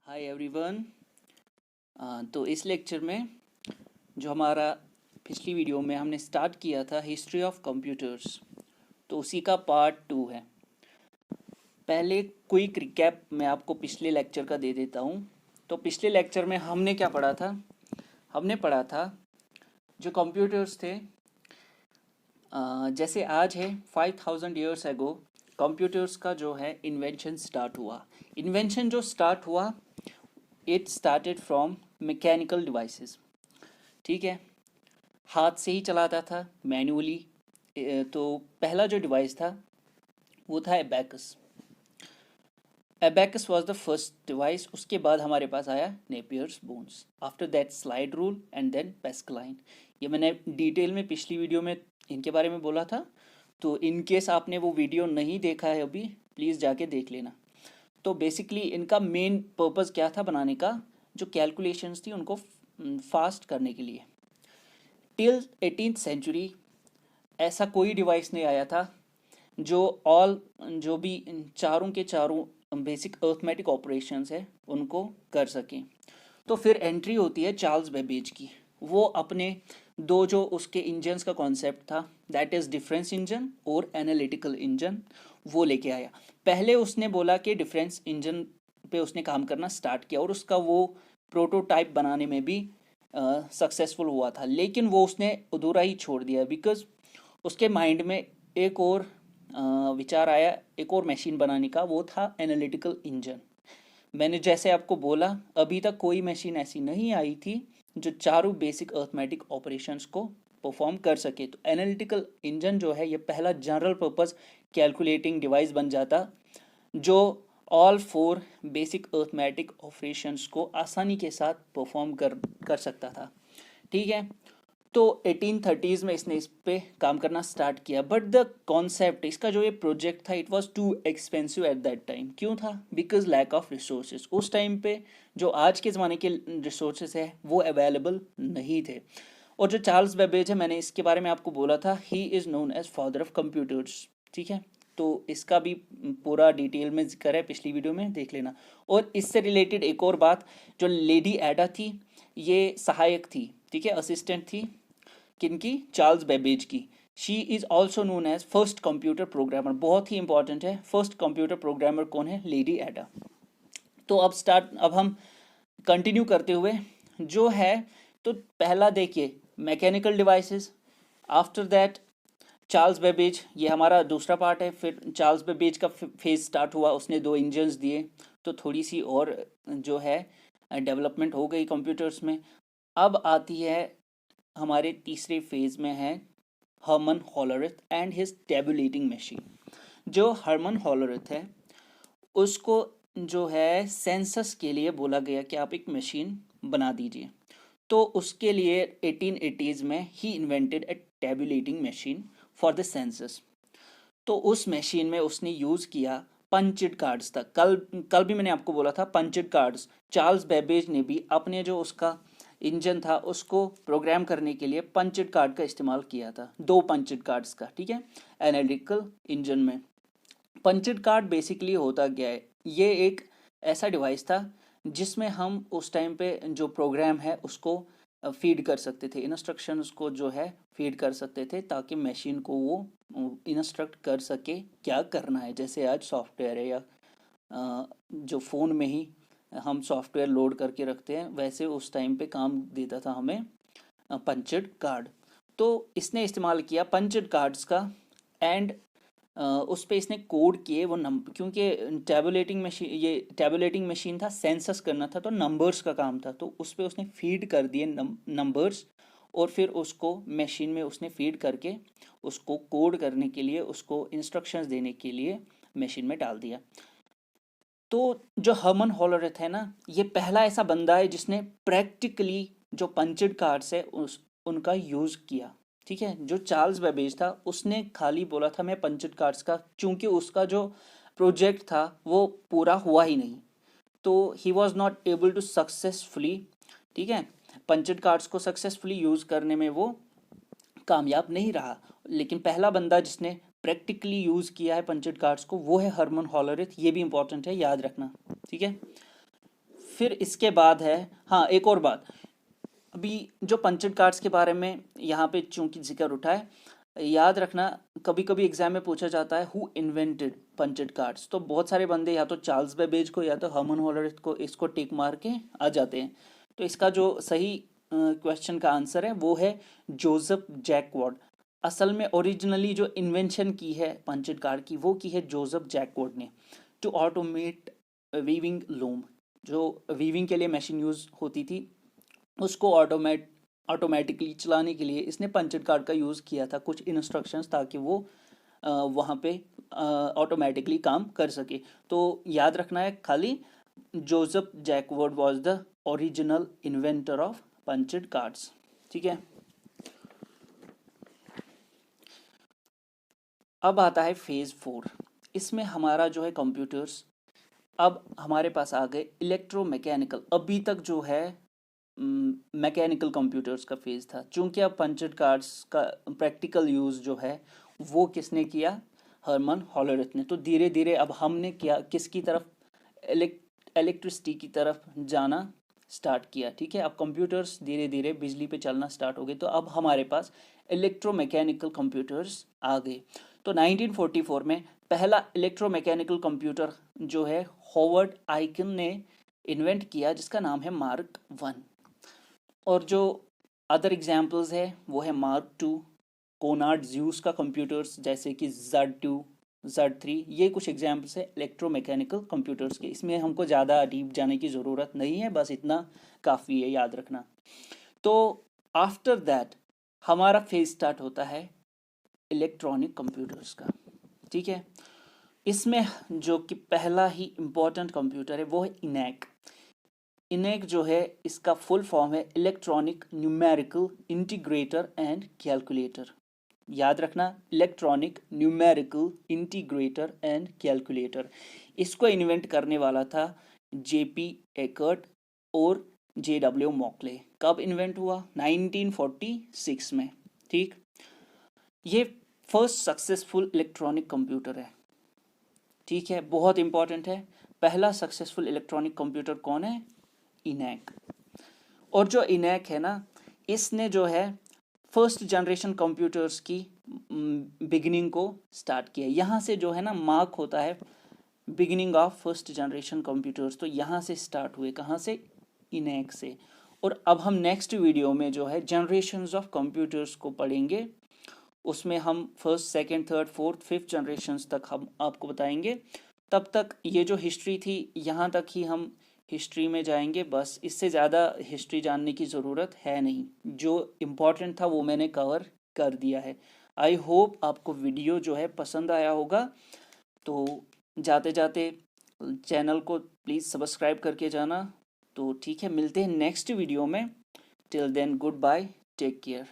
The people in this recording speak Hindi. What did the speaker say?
Hi everyone. तो इस लेक्चर में जो हमारा पिछली वीडियो में हमने स्टार्ट किया था हिस्ट्री ऑफ कंप्यूटर्स, तो उसी का पार्ट 2 है। पहले क्विक रिकैप मैं आपको पिछले लेक्चर का दे देता हूँ। तो पिछले लेक्चर में हमने क्या पढ़ा था? हमने पढ़ा था जो कंप्यूटर्स थे, जैसे आज है 5000 ईयर्स एगो कंप्यूटर्स का जो है इन्वेंशन स्टार्ट हुआ। इन्वेंशन जो स्टार्ट हुआ, it started from mechanical devices. ठीक है, हाथ से ही चलाता था मैन्युअली। तो पहला जो डिवाइस था वो था abacus. Abacus was the first device. उसके बाद हमारे पास आया Napier's bones, after that slide rule and then Pascaline. ये मैंने डिटेल में पिछली वीडियो में इनके बारे में बोला था, तो इन केस आपने वो वीडियो नहीं देखा है अभी, प्लीज़ जाके देख लेना। तो बेसिकली इनका मेन पर्पज़ क्या था बनाने का? जो कैलकुलेशंस थी उनको फास्ट करने के लिए। टिल 18th सेंचुरी ऐसा कोई डिवाइस नहीं आया था जो जो भी चारों के चारों बेसिक अर्थमेटिक ऑपरेशंस है उनको कर सकें। तो फिर एंट्री होती है चार्ल्स बेबेज की। वो अपने दो जो उसके इंजन्स का कॉन्सेप्ट था, दैट इज़ डिफरेंस इंजन और एनालिटिकल इंजन, वो लेके आया। पहले उसने बोला कि डिफरेंस इंजन पे उसने काम करना स्टार्ट किया और उसका वो प्रोटोटाइप बनाने में भी सक्सेसफुल हुआ था, लेकिन वो उसने अधूरा ही छोड़ दिया बिकॉज उसके माइंड में एक और विचार आया, एक और मशीन बनाने का, वो था एनालिटिकल इंजन। मैंने जैसे आपको बोला, अभी तक कोई मशीन ऐसी नहीं आई थी जो चारों बेसिक अर्थमेटिक ऑपरेशंस को परफॉर्म कर सके। तो एनालिटिकल इंजन जो है ये पहला जनरल पर्पस कैलकुलेटिंग डिवाइस बन जाता जो all four basic arithmetic operations को आसानी के साथ परफॉर्म कर सकता था। ठीक है, तो 1830s में इसने इस पे काम करना स्टार्ट किया। बट द कॉन्सेप्ट, इसका जो ये प्रोजेक्ट था, it was too expensive at that time. क्यों था? Because lack of resources. उस टाइम पे जो आज के ज़माने के रिसोर्सेज है वो अवेलेबल नहीं थे। और जो चार्ल्स बेबेज है, मैंने इसके बारे में आपको बोला था, he is known as father of computers. ठीक है, तो इसका भी पूरा डिटेल में जिक्र है, पिछली वीडियो में देख लेना। और इससे रिलेटेड एक और बात, जो लेडी एडा थी ये सहायक थी, ठीक है, असिस्टेंट थी किनकी? चार्ल्स बेबेज की। She is also known as first computer programmer. बहुत ही इंपॉर्टेंट है, फर्स्ट कंप्यूटर प्रोग्रामर कौन है? लेडी एडा। तो अब हम कंटिन्यू करते हुए जो है, तो पहला देखिए mechanical devices, after that Charles Babbage, ये हमारा दूसरा पार्ट है। फिर चार्ल्स बेबेज का फेज स्टार्ट हुआ, उसने दो इंजन्स दिए, तो थोड़ी सी और जो है डेवलपमेंट हो गई कंप्यूटर्स में। अब आती है हमारे तीसरे फेज में है Herman Hollerith and his tabulating machine. जो हर्मन होलरिथ है उसको जो है सेंसस के लिए बोला गया कि आप एक मशीन बना दीजिए। तो उसके लिए 1880s में ही invented a tabulating machine for the census. तो उस मशीन में उसने यूज़ किया पंचड कार्ड्स तक। कल कल भी मैंने आपको बोला था पंचड कार्ड्स। चार्ल्स बेबेज ने भी अपने जो उसका इंजन था उसको प्रोग्राम करने के लिए पंचड कार्ड का इस्तेमाल किया था, दो पंचड कार्ड्स का। ठीक है, एनालिटिकल इंजन में पंचड कार्ड बेसिकली होता क्या है? ये एक ऐसा डिवाइस था जिसमें हम उस टाइम पे जो प्रोग्राम है उसको फीड कर सकते थे, इंस्ट्रक्शंस को जो है फीड कर सकते थे, ताकि मशीन को वो इंस्ट्रक्ट कर सके क्या करना है। जैसे आज सॉफ्टवेयर है या जो फ़ोन में ही हम सॉफ्टवेयर लोड करके रखते हैं, वैसे उस टाइम पे काम देता था हमें पंचड कार्ड। तो इसने इस्तेमाल किया पंचड कार्ड्स का एंड उस पे इसने कोड किए वो नंबर, क्योंकि टैबुलेटिंग मशीन था, सेंसस करना था, तो नंबर्स का काम था। तो उस पे उसने फीड कर दिए नंबर्स और फिर उसको मशीन में उसने फीड करके उसको कोड करने के लिए, उसको इंस्ट्रक्शंस देने के लिए मशीन में डाल दिया। तो जो हर्मन होलरिथ है ना, ये पहला ऐसा बंदा है जिसने प्रैक्टिकली जो पंचड कार्ड्स है उनका यूज़ किया। ठीक है, जो चार्ल्स बेबेज था उसने खाली बोला था मैं पंचड कार्ड्स का, क्योंकि उसका जो प्रोजेक्ट था वो पूरा हुआ ही नहीं, तो he was not able to successfully, ठीक है, पंचड कार्ड्स को सक्सेसफुली यूज़ करने में वो कामयाब नहीं रहा। लेकिन पहला बंदा जिसने प्रैक्टिकली यूज़ किया है पंचड कार्ड्स को वो है हर्मन होलरिथ। ये भी इंपॉर्टेंट है, याद रखना। ठीक है, फिर इसके बाद है, हाँ एक और बात, अभी जो पंचड कार्ड्स के बारे में यहाँ पे चूंकि जिक्र उठा है, याद रखना कभी कभी एग्जाम में पूछा जाता है हु इन्वेंटेड पंचड कार्ड्स, तो बहुत सारे बंदे या तो चार्ल्स बेबेज को या तो हर्मन होलरिथ को इसको टिक मार के आ जाते हैं। तो इसका जो सही क्वेश्चन का आंसर है वो है जोसेफ जैकवॉर्ड। असल में ओरिजिनली जो इन्वेंशन की है पंचड कार्ड की वो की है जोसेफ जैकवॉर्ड ने, टू ऑटोमेट वीविंग लूम। जो वीविंग के लिए मशीन यूज़ होती थी उसको ऑटोमेटिकली चलाने के लिए इसने पंचड कार्ड का यूज़ किया था, कुछ इंस्ट्रक्शंस ताकि वो वहाँ पे ऑटोमेटिकली काम कर सके। तो याद रखना है खाली Joseph Jacquard was the original inventor of punched cards. ठीक है, अब आता है फेज 4। इसमें हमारा जो है कंप्यूटर्स, अब हमारे पास आ गए इलेक्ट्रोमैकेनिकल। अभी तक जो है मैकेनिकल कंप्यूटर्स का फेज था, चूंकि अब पंचड कार्ड्स का प्रैक्टिकल यूज़ जो है वो किसने किया, हर्मन होलरिथ ने। तो धीरे धीरे अब हमने क्या किसकी तरफ, इलेक्ट्रिसिटी की तरफ जाना स्टार्ट किया। ठीक है, अब कंप्यूटर्स धीरे धीरे बिजली पे चलना स्टार्ट हो गए, तो अब हमारे पास इलेक्ट्रोमैकेनिकल कंप्यूटर्स आ गए। तो 1944 में पहला इलेक्ट्रोमैकेनिकल कंप्यूटर जो है हॉवर्ड आइकन ने इन्वेंट किया, जिसका नाम है मार्क 1। और जो अदर एग्जाम्पल्स है वो है मार्क 2, कोनार्ड ज़्यूस का कंप्यूटर्स जैसे कि Z2, Z3, ये कुछ एग्जाम्पल्स है इलेक्ट्रोमैकेनिकल कंप्यूटर्स के। इसमें हमको ज़्यादा डीप जाने की ज़रूरत नहीं है, बस इतना काफ़ी है याद रखना। तो आफ्टर दैट हमारा फेज स्टार्ट होता है इलेक्ट्रॉनिक कंप्यूटर्स का। ठीक है, इसमें जो कि पहला ही इम्पोर्टेंट कंप्यूटर है वो है इनैक। इनैक जो है इसका फुल फॉर्म है electronic numerical integrator and calculator. याद रखना, electronic numerical integrator and calculator. इसको इन्वेंट करने वाला था JP एकर्ट और JW मॉकले। कब इन्वेंट हुआ, 1946 में। ठीक, ये फर्स्ट सक्सेसफुल इलेक्ट्रॉनिक कंप्यूटर है। ठीक है, बहुत इंपॉर्टेंट है, पहला सक्सेसफुल इलेक्ट्रॉनिक कंप्यूटर कौन है, इनैक। और जो इनैक है ना, इसने जो है फर्स्ट जनरेशन कंप्यूटर्स की बिगिनिंग को स्टार्ट किया। यहाँ से जो है ना मार्क होता है beginning of first generation computers, तो यहाँ से स्टार्ट हुए, कहाँ से, इनैक से। और अब हम नेक्स्ट वीडियो में जो है जनरेशन्स ऑफ कंप्यूटर्स को पढ़ेंगे, उसमें हम first second third fourth fifth generations तक हम आपको बताएंगे। तब तक ये जो हिस्ट्री थी यहाँ तक ही हम हिस्ट्री में जाएंगे, बस इससे ज़्यादा हिस्ट्री जानने की ज़रूरत है नहीं। जो इम्पोर्टेंट था वो मैंने कवर कर दिया है। आई होप आपको वीडियो जो है पसंद आया होगा। तो जाते जाते चैनल को प्लीज़ सब्सक्राइब करके जाना। तो ठीक है, मिलते हैं नेक्स्ट वीडियो में। Till then good bye, take care.